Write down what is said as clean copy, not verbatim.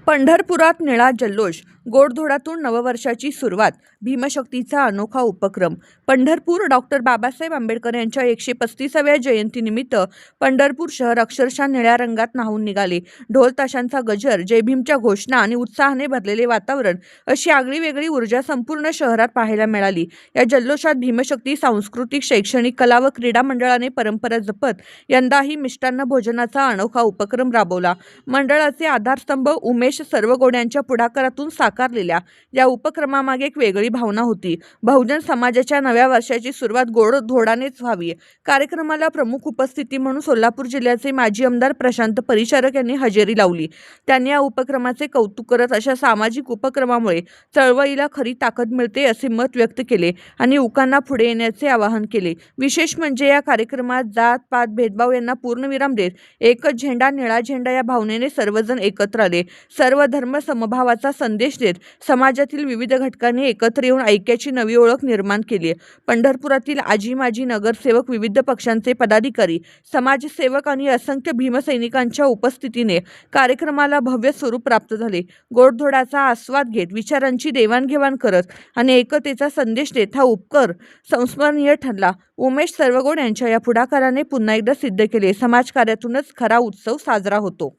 पंढरपुरात निळा जल्लोष, गोडधोडातून नववर्षाची सुरुवात, भीमशक्तीचा अनोखा उपक्रम. पंढरपूर डॉक्टर बाबासाहेब आंबेडकर यांच्या 135व्या जयंतीनिमित्त पंढरपूर शहर अक्षरशः निळ्या रंगात न्हाऊन निघाले. ढोल ताशांचा गजर, जय भीमच्या घोषणा आणि उत्साहाने भरलेले वातावरण, अशी आगळीवेगळी ऊर्जा संपूर्ण शहरात पाहायला मिळाली. या जल्लोषात भीमशक्ती सांस्कृतिक, शैक्षणिक, कला व क्रीडा मंडळाने परंपरा जपत यंदाही मिष्टान्न भोजनाचा अनोखा उपक्रम राबवला. मंडळाचे आधारस्तंभ उमेश सर्वगोड्यांच्या पुढाकारातून साकारलेल्या या उपक्रमामागे एक वेगळी भावना होती. बहुजन समाजाच्या नव्या वर्षाची सुरुवात गोडधोडानेच व्हावी. कार्यक्रमाला प्रमुख उपस्थिती म्हणून सोलापूर जिल्ह्याचे माजी आमदार प्रशांत परिचारक यांनी हजेरी लावली. त्यांनी या उपक्रमाचे कौतुक करत अशा सामाजिक उपक्रमामुळे चळवळीला खरी ताकद मिळते असे मत व्यक्त केले आणि युवकांना पुढे येण्याचे आवाहन केले. विशेष म्हणजे या कार्यक्रमात जात पात भेदभाव यांना पूर्णविराम देत एकच झेंडा निळा झेंडा या भावनेने सर्वजण एकत्र आले. सर्व धर्म समभावाचा संदेश देत समाजातील विविध घटकांनी एकत्र येऊन ऐक्याची नवी ओळख निर्माण केली. पंढरपुरातील आजी माजी नगरसेवक, विविध पक्षांचे पदाधिकारी, समाजसेवक आणि असंख्य भीमसैनिकांच्या उपस्थितीने कार्यक्रमाला भव्य स्वरूप प्राप्त झाले. गोडधोडाचा आस्वाद घेत, विचारांची देवाणघेवाण करत आणि एकतेचा संदेश देत हा उपक्रम संस्मरणीय ठरला. उमेश सर्वगोड यांच्या या पुढाकाराने पुन्हा एकदा सिद्ध केले, समाजकार्यातूनच खरा उत्सव साजरा होतो.